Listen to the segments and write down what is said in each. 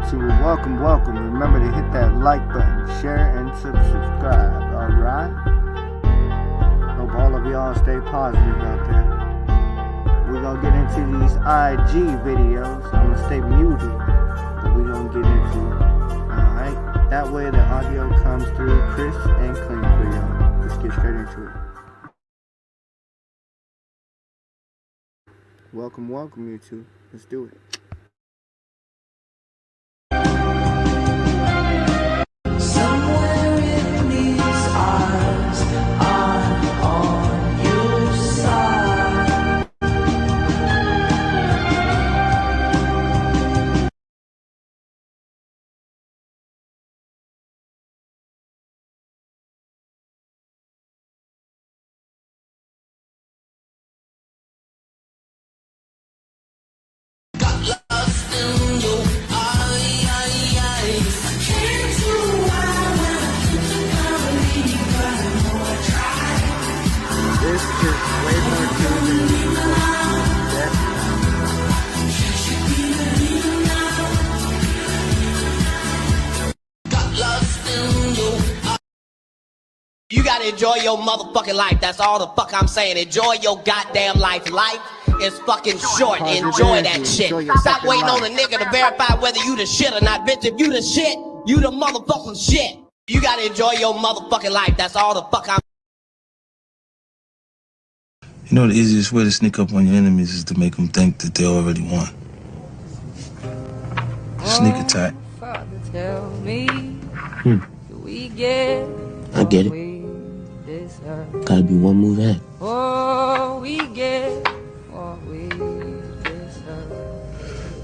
YouTube. Welcome. Remember to hit that like button, share, and subscribe. Alright? Hope all of y'all stay positive out there. We're gonna get into these IG videos. I'm gonna stay muted, but we're gonna get into it. Alright? That way the audio comes through crisp and clean for y'all. Let's get straight into it. Welcome, YouTube. Let's do it. This is way more true than usual. You gotta enjoy your motherfucking life. That's all the fuck I'm saying. Enjoy your goddamn life. Life is fucking short. Enjoy that shit. Stop waiting on a nigga to verify whether you the shit or not. Bitch, if you the shit, you the motherfucking shit. You gotta enjoy your motherfucking life. That's all the fuck I'm. You know, the easiest way to sneak up on your enemies is to make them think that they already won. Sneak attack. Father, tell me, do we get I get it. Gotta be one move ahead. Oh, we get what we deserve.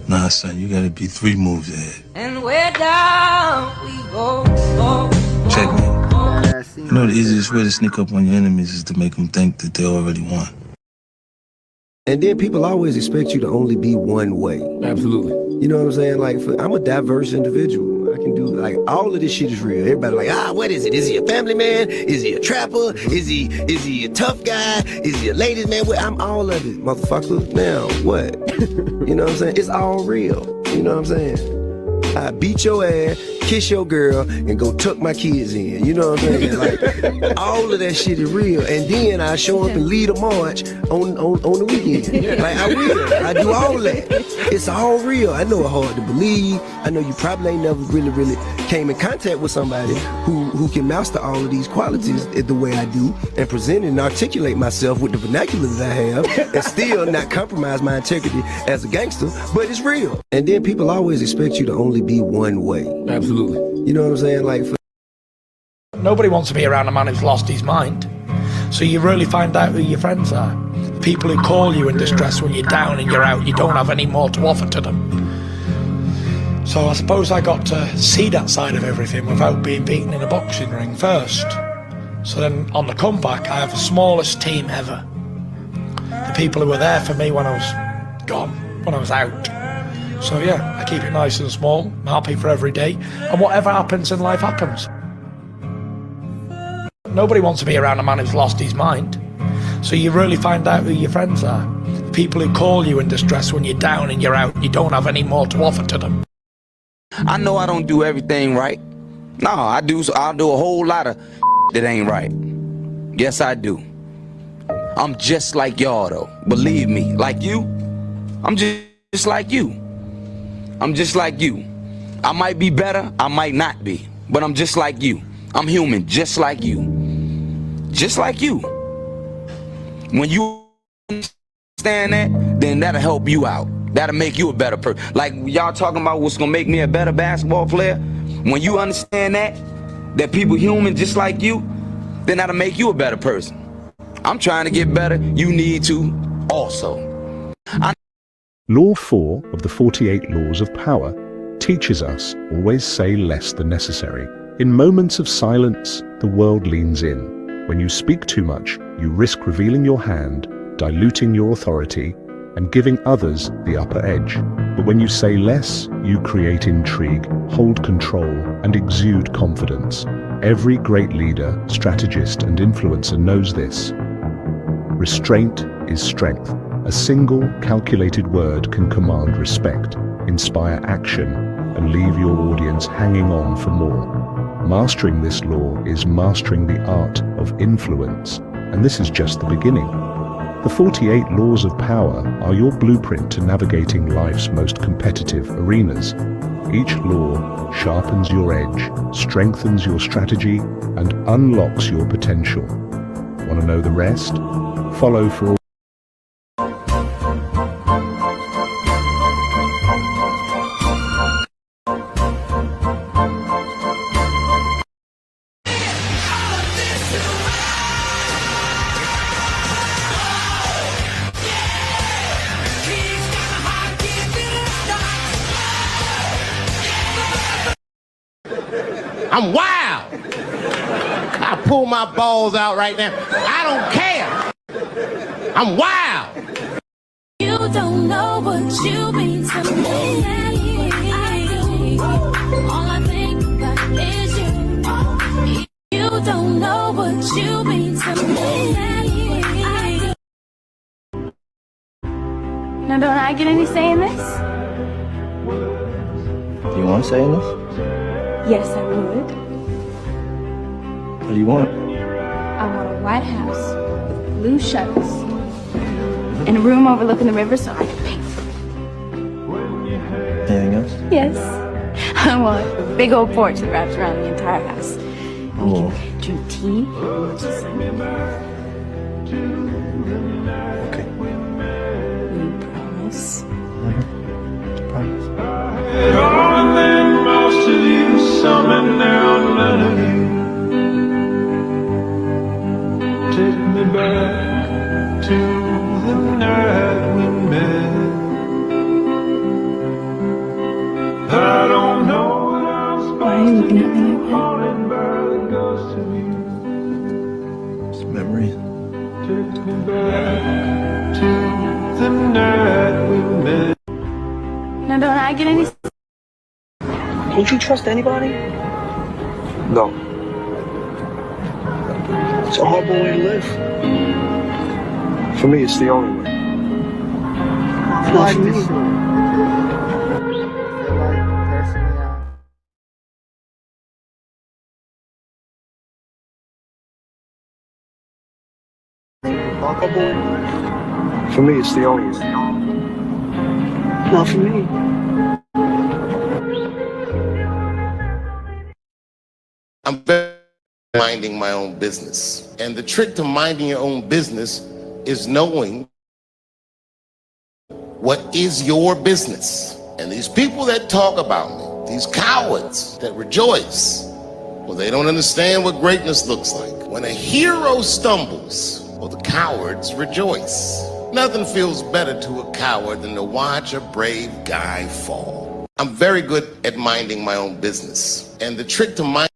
Nah, son, you gotta be 3 moves ahead. And we're down, we go. Check me. You know, the easiest way to sneak up on your enemies is to make them think that they already won. And then people always expect you to only be one way. Absolutely. You know what I'm saying? Like, I'm a diverse individual. I can do, like, all of this shit is real. Everybody like, what is it? Is he a family man? Is he a trapper? Is he a tough guy? Is he a ladies man? Well, I'm all of it, motherfucker. Now, what? You know what I'm saying? It's all real. You know what I'm saying? I beat your ass, kiss your girl, and go tuck my kids in. You know what I'm saying? Like, all of that shit is real. And then I show up and lead a march on the weekend. Like, I will. I do all that. It's all real. I know it's hard to believe. I know you probably ain't never really came in contact with somebody who can master all of these qualities the way I do and present and articulate myself with the vernacular that I have and still not compromise my integrity as a gangster, but it's real. And then people always expect you to only be one way. Absolutely. You know what I'm saying? Like, nobody wants to be around a man who's lost his mind. So you really find out who your friends are. People who call you in distress when you're down and you're out, you don't have any more to offer to them. So I suppose I got to see that side of everything without being beaten in a boxing ring first. So then on the comeback, I have the smallest team ever. The people who were there for me when I was gone, when I was out. So yeah, I keep it nice and small. I'm happy for every day. And whatever happens in life happens. Nobody wants to be around a man who's lost his mind. So you really find out who your friends are. People who call you in distress when you're down and you're out, you don't have any more to offer to them. I know I don't do everything right. No, I'll do a whole lot of that ain't right. Yes, I do. I'm just like y'all though. Believe me, like you, I'm just like you. I'm just like you. I might be better, I might not be, but I'm just like you. I'm human, just like you. Just like you. When you understand that, then that'll help you out. That'll make you a better person. Like y'all talking about what's gonna make me a better basketball player. When you understand that people human just like you, then that'll make you a better person. I'm trying to get better. You need to also. Law 4 of the 48 Laws of Power teaches us always say less than necessary. In moments of silence, the world leans in. When you speak too much, you risk revealing your hand, diluting your authority, and giving others the upper edge. But when you say less, you create intrigue, hold control, and exude confidence. Every great leader, strategist, and influencer knows this. Restraint is strength. A single calculated word can command respect, inspire action, and and leave your audience hanging on for more. Mastering this law is mastering the art of influence, and this is just the beginning. The 48 laws of power are your blueprint to navigating life's most competitive arenas. Each law sharpens your edge, strengthens your strategy, and unlocks your potential. Want to know the rest? Follow for all. I'm wild. I pull my balls out right now. I don't care. I'm wild. You don't know what you mean to me. All I think about is you. You don't know what you mean to me. Now, don't I get any say in this? Do you want to say in this? Yes, I would. What do you want? I want a white house with blue shutters and a room overlooking the river so I can paint. Anything else? Yes. I want a big old porch that wraps around the entire house. And we can drink tea. Just Okay. you promise? Promise. Most of you, some and now none of you. Take me back to the night we met. I don't know what I'm Why are you looking at me like that? haunted by the ghost of you. It's memories. Take me back to the night we met. Now, don't I get any? Don't you trust anybody? No. It's a horrible way to live. For me, it's the only way. Like this shit. I feel like personally, For me, it's the only way. Not for me. I'm minding my own business. And the trick to minding your own business is knowing what is your business. And these people that talk about me, these cowards that rejoice, well, they don't understand what greatness looks like. When a hero stumbles, well, the cowards rejoice. Nothing feels better to a coward than to watch a brave guy fall. I'm very good at minding my own business. And the trick to mind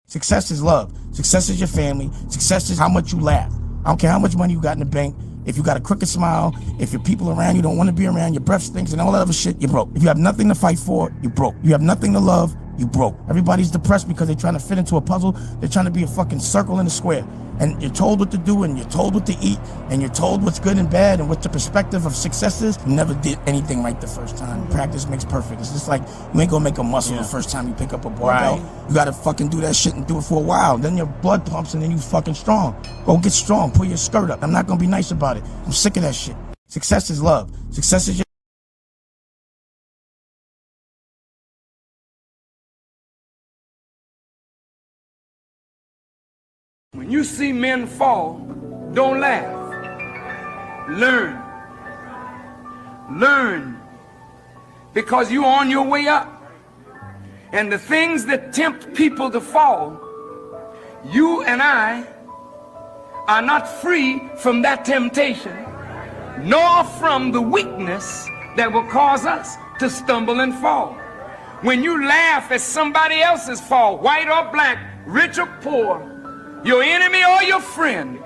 Success is love. Success is your family. Success is how much you laugh. I don't care how much money you got in the bank. If you got a crooked smile, if your people around you don't want to be around, your breath stinks and all that other shit, you're broke. If you have nothing to fight for, you're broke. You have nothing to love, you broke. Everybody's depressed because they're trying to fit into a puzzle. They're trying to be a fucking circle in a square. And you're told what to do, and you're told what to eat, and you're told what's good and bad, and what the perspective of success is. You never did anything right the first time. Practice makes perfect. It's just like you ain't gonna make a muscle the first time you pick up a barbell. You gotta fucking do that shit and do it for a while. Then your blood pumps, and then you fucking strong. Go get strong. Pull your skirt up. I'm not gonna be nice about it. I'm sick of that shit. Success is love. Success is your When you see men fall, don't laugh. Learn. Learn. Because you're on your way up. And the things that tempt people to fall, you and I are not free from that temptation, nor from the weakness that will cause us to stumble and fall. When you laugh at somebody else's fall, white or black, rich or poor, your enemy or your friend,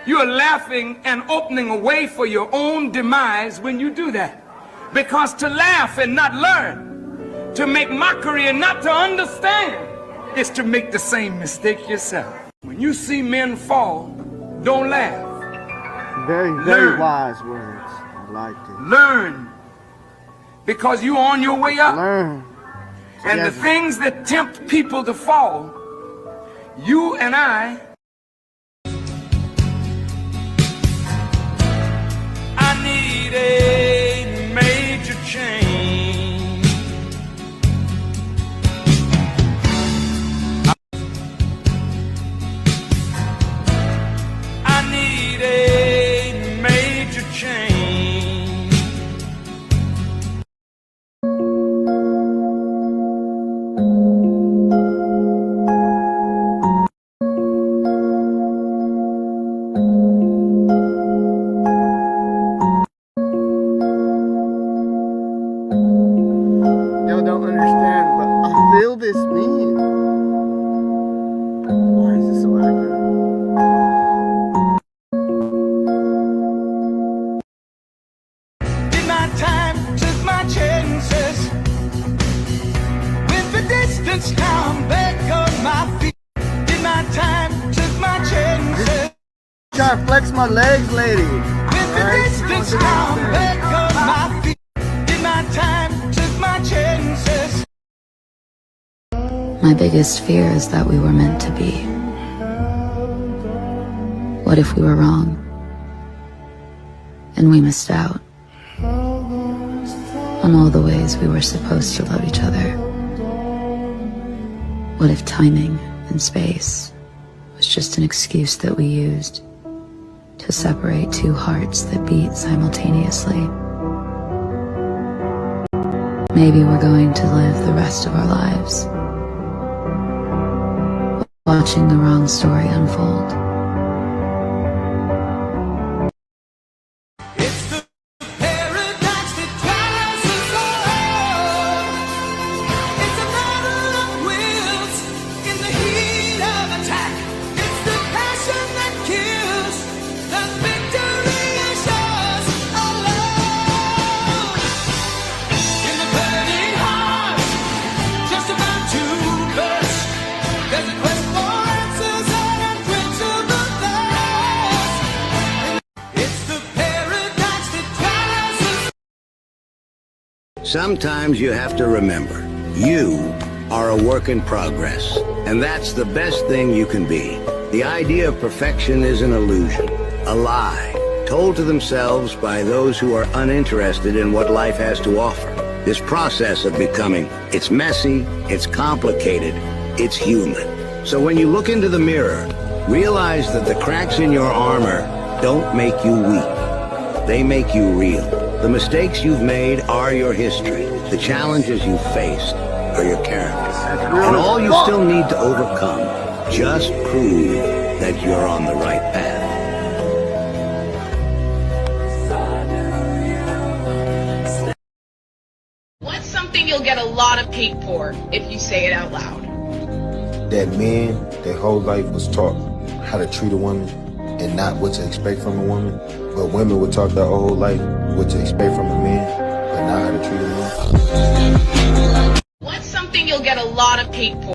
you are laughing and opening a way for your own demise when you do that. Because to laugh and not learn, to make mockery and not to understand, is to make the same mistake yourself. When you see men fall, don't laugh. very Learn. wise words. I like it. Learn. because you're on your way up. Learn. And the things that tempt people to fall, you and I need a major change. I need a major change. Y'all don't understand, but I feel this man. Why is this so accurate? Did my time, took my chances. With the distance, now I'm back on my feet. Did my time, took my chances. Trying to flex my legs, lady. With the distance, now I'm back on my feet. Did my time, took my chances. My biggest fear is that we were meant to be. What if we were wrong? And we missed out on all the ways we were supposed to love each other? What if timing and space was just an excuse that we used to separate two hearts that beat simultaneously? Maybe we're going to live the rest of our lives watching the wrong story unfold. It's the paradox that drives us all. It's a battle of wills in the heat of attack. It's the passion that kills. The victory is yours alone. In the burning heart, just about to burst. There's a quest for answers and unquenchable thirst. It's the paradox that drives us. Sometimes you have to remember, you are a work in progress, and that's the best thing you can be. The idea of perfection is an illusion, a lie, told to themselves by those who are uninterested in what life has to offer. This process of becoming, it's messy, it's complicated, it's human. So when you look into the mirror, realize that the cracks in your armor don't make you weak. They make you real. The mistakes you've made are your history. The challenges you've faced are your character. And all you still need to overcome just prove that you're on the right path. What's something you'll get a lot of hate for if you say it out loud? That men, their whole life was taught how to treat a woman and not what to expect from a woman. But women were taught their whole life what to expect from a man, but not how to treat a woman. What's something you'll get a lot of hate for?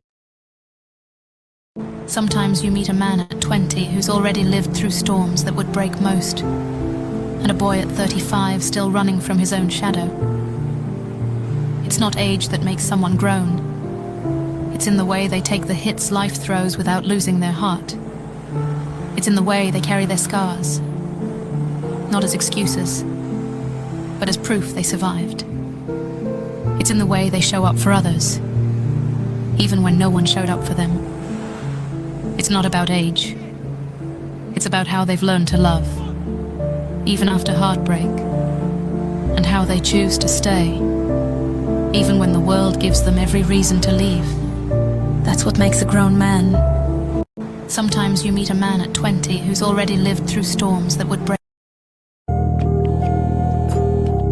Sometimes you meet a man at 20 who's already lived through storms that would break most, and a boy at 35 still running from his own shadow. It's not age that makes someone grown. It's in the way they take the hits life throws without losing their heart. It's in the way they carry their scars, not as excuses, but as proof they survived. It's in the way they show up for others, even when no one showed up for them. It's not about age. It's about how they've learned to love, even after heartbreak, and how they choose to stay, even when the world gives them every reason to leave. That's what makes a grown man. Sometimes you meet a man at 20 who's already lived through storms that would break.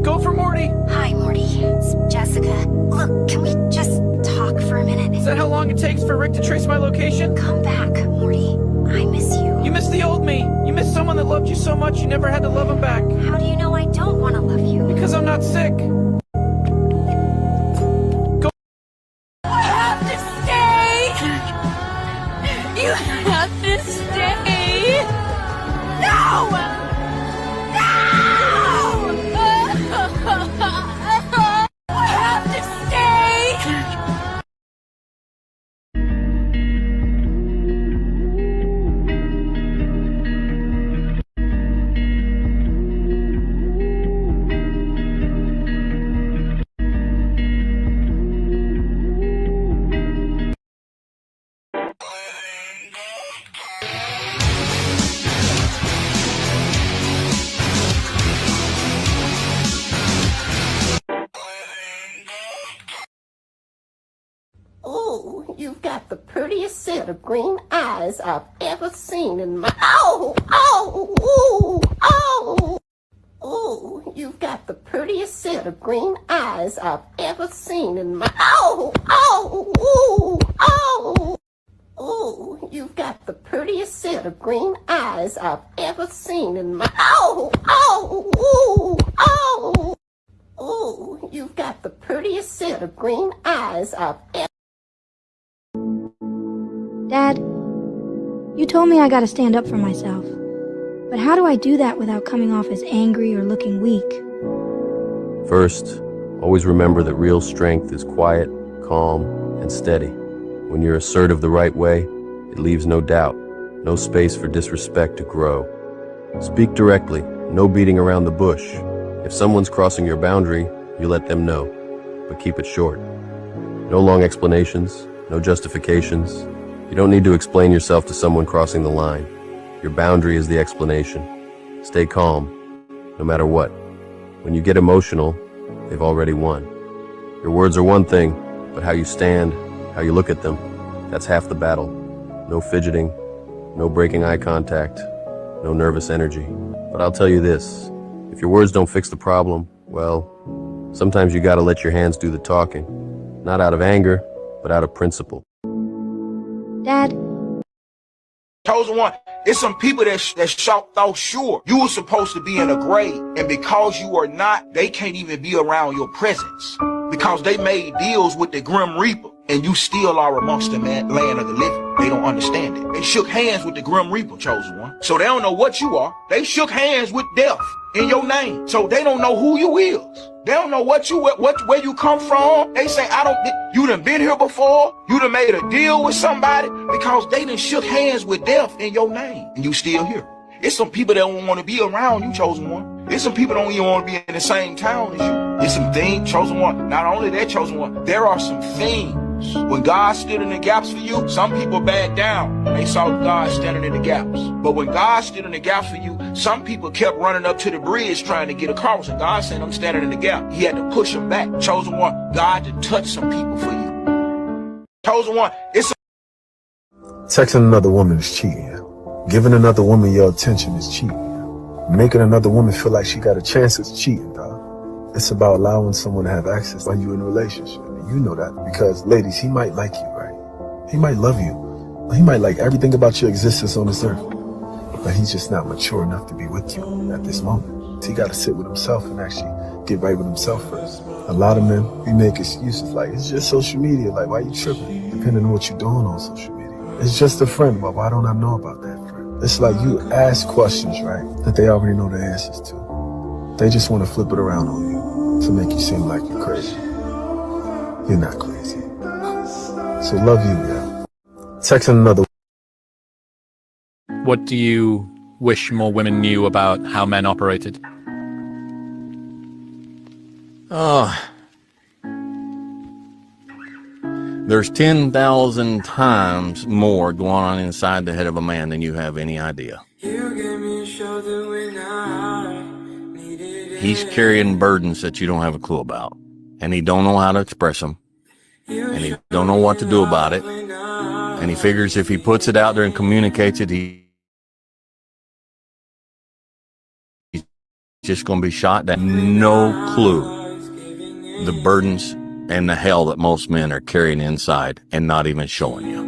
Go for Morty. Hi, Morty. It's Jessica. Look, can we just talk for a minute? Is that how long it takes for Rick to trace my location? Come back, Morty. I miss you. You miss the old me. You miss someone that loved you so much you never had to love him back. How do you know I don't want to love you? Because I'm not sick. You have to stay! You have to stay! No! No! set of green eyes I've ever seen in my... Oh, oh, ooh, oh. Ooh, you've got the prettiest set of green eyes I've ever seen in my... Oh, oh, ooh, oh. Ooh, you've got the prettiest set of green eyes I've ever seen in my... Oh, oh, ooh, oh. Ooh, you've got the prettiest set of green eyes I've ever... Dad, you told me I gotta stand up for myself. But how do I do that without coming off as angry or looking weak? First, always remember that real strength is quiet, calm, and steady. When you're assertive the right way, it leaves no doubt, no space for disrespect to grow. Speak directly, no beating around the bush. If someone's crossing your boundary, you let them know, but keep it short. No long explanations, no justifications. You don't need to explain yourself to someone crossing the line. Your boundary is the explanation. Stay calm, no matter what. When you get emotional, they've already won. Your words are one thing, but how you stand, how you look at them, that's half the battle. No fidgeting, no breaking eye contact, no nervous energy. But I'll tell you this, if your words don't fix the problem, well, sometimes you gotta let your hands do the talking. Not out of anger, but out of principle. Dad? Chosen one, it's some people that thought sure you were supposed to be in a grave, and because you are not, they can't even be around your presence because they made deals with the Grim Reaper, and you still are amongst the land of the living. They don't understand it. They shook hands with the Grim Reaper, chosen one, so they don't know what you are. They shook hands with death in your name, so they don't know who you is. They don't know where you come from. They say, you done been here before. You done made a deal with somebody because they done shook hands with death in your name and you still here. It's some people that don't want to be around you, chosen one. There's some people that don't even want to be in the same town as you. There's some things, chosen one. Not only that, chosen one, there are some things. When God stood in the gaps for you, some people backed down when they saw God standing in the gaps. But when God stood in the gaps for you, some people kept running up to the bridge trying to get across, and God said, I'm standing in the gap. He had to push them back. Chosen one, God to touch some people for you. Chosen one, it's Texting another woman is cheating. Giving another woman your attention is cheating. Making another woman feel like she got a chance is cheating, dog. It's about allowing someone to have access while you're in a relationship. And you know that because, ladies, he might like you, right? He might love you. He might like everything about your existence on this earth. But he's just not mature enough to be with you at this moment. So he got to sit with himself and actually get right with himself first. A lot of men, we make excuses like, it's just social media. Like, why you tripping? Depending on what you're doing on social media. It's just a friend, but why don't I know about that friend? It's like you ask questions, right, that they already know the answers to. They just want to flip it around on you to make you seem like you're crazy. You're not crazy. So love you, man. Texting another. What do you wish more women knew about how men operated? There's 10,000 times more going on inside the head of a man than you have any idea. He's carrying burdens that you don't have a clue about, and he don't know how to express them, and he don't know what to do about it, and he figures if he puts it out there and communicates it, he's just going to be shot down. No clue the burdens and the hell that most men are carrying inside and not even showing you.